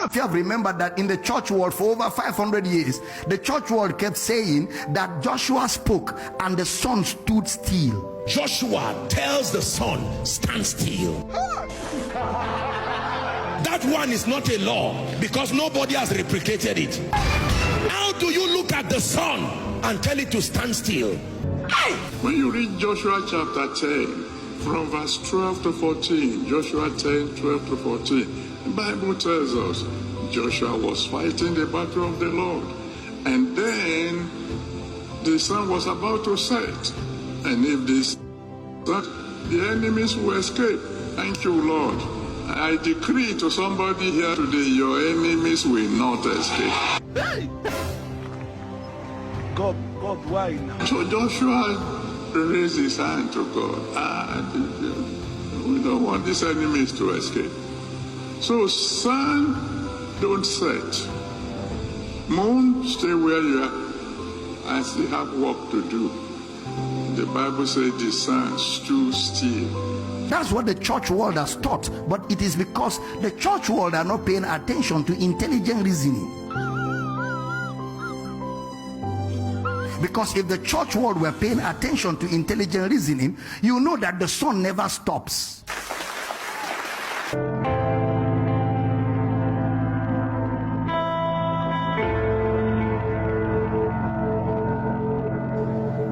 If you have remembered that in the church world for over 500 years, the church world kept saying that Joshua spoke and the sun stood still. Joshua tells the sun, stand still. That one is not a law because nobody has replicated it. How do you look at the sun and tell it to stand still? When you read Joshua chapter 10, from verse 12 to 14, Joshua 10, 12 to 14, the Bible tells us Joshua was fighting the battle of the Lord. And then the sun was about to set. And if the enemies will escape. Thank you, Lord. I decree to somebody here today, your enemies will not escape. Hey! God, why now? So Joshua raised his hand to God. We don't want these enemies to escape. So sun, don't set. Moon, stay where you are. I still have work to do. The Bible says the sun stood still. That's what the church world has taught, but it is because the church world are not paying attention to intelligent reasoning. Because if the church world were paying attention to intelligent reasoning, you know that the sun never stops.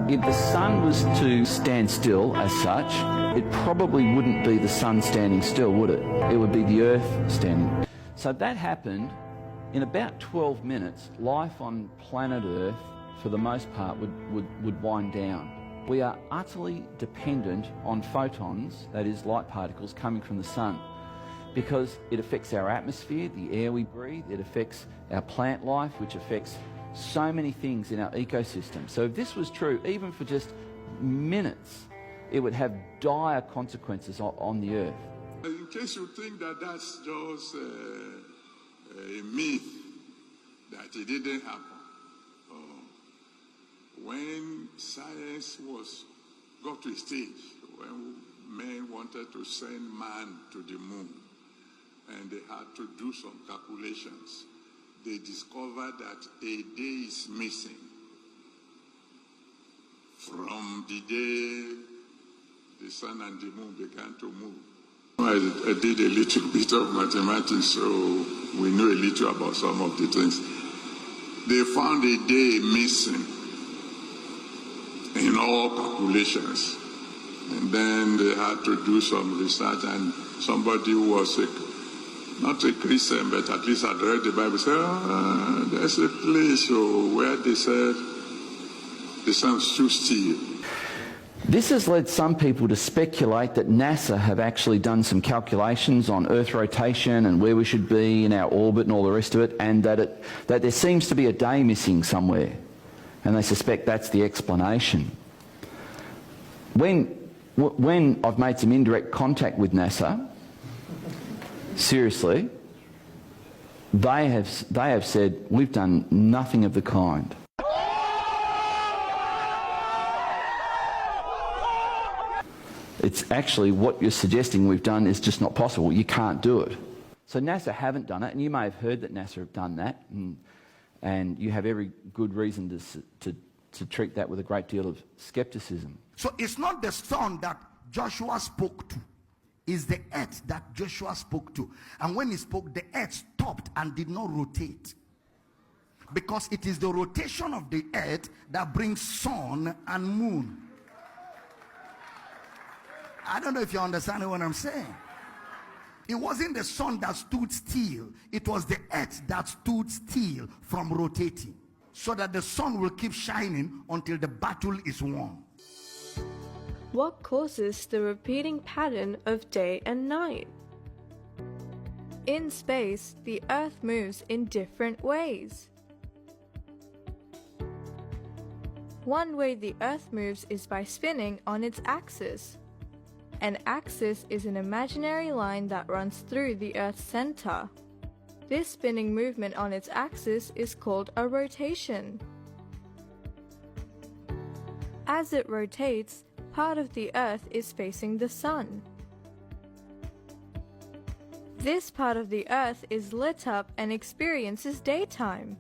If the sun was to stand still as such, it probably wouldn't be the sun standing still, would it? It would be the earth standing. So that happened in about 12 minutes. Life on planet Earth, for the most part, would wind down. We are utterly dependent on photons, that is light particles, coming from the sun, because it affects our atmosphere, the air we breathe, it affects our plant life, which affects so many things in our ecosystem. So if this was true, even for just minutes, it would have dire consequences on the earth. In case you think that that's just a myth, that it didn't happen. When science got to a stage when men wanted to send man to the moon, and they had to do some calculations, they discovered that a day is missing from the day the sun and the moon began to move. I did a little bit of mathematics, so we know a little about some of the things. They found a day missing in all calculations. And then they had to do some research, and somebody who was not a Christian, but at least had read the Bible, said, there's a place where they said the sun stood still. This has led some people to speculate that NASA have actually done some calculations on Earth rotation and where we should be in our orbit and all the rest of it, and that there seems to be a day missing somewhere. And they suspect that's the explanation. When I've made some indirect contact with NASA, seriously, they have said, we've done nothing of the kind. It's actually what you're suggesting we've done is just not possible. You can't do it. So NASA haven't done it, and you may have heard that NASA have done that, and you have every good reason to treat that with a great deal of skepticism. So it's not the sun that Joshua spoke to, it's the earth that Joshua spoke to. And when he spoke, the earth stopped and did not rotate. Because it is the rotation of the earth that brings sun and moon. I don't know if you understand what I'm saying. It wasn't the sun that stood still. It was the earth that stood still from rotating, so that the sun will keep shining until the battle is won. What causes the repeating pattern of day and night? In space, the Earth moves in different ways. One way the Earth moves is by spinning on its axis. An axis is an imaginary line that runs through the Earth's center. This spinning movement on its axis is called a rotation. As it rotates, part of the Earth is facing the sun. This part of the earth is lit up and experiences daytime.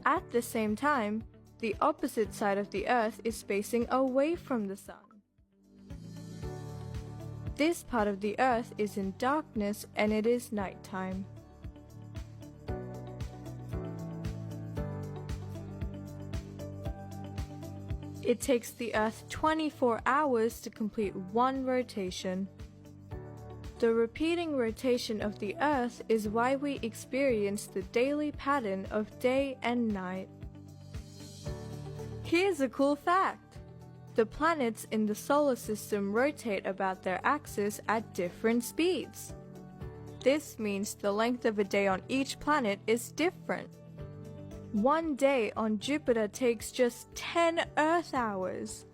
At the same time, the opposite side of the earth is facing away from the sun. This part of the earth is in darkness and it is nighttime. It takes the earth 24 hours to complete one rotation. The repeating rotation of the earth is why we experience the daily pattern of day and night. Here's a cool fact. The planets in the solar system rotate about their axis at different speeds. This means the length of a day on each planet is different. One day on Jupiter takes just 10 Earth hours.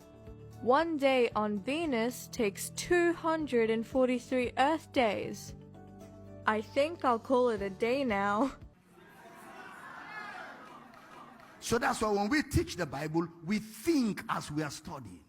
One day on Venus takes 243 Earth days. I think I'll call it a day now. So that's why when we teach the Bible, we think as we are studying.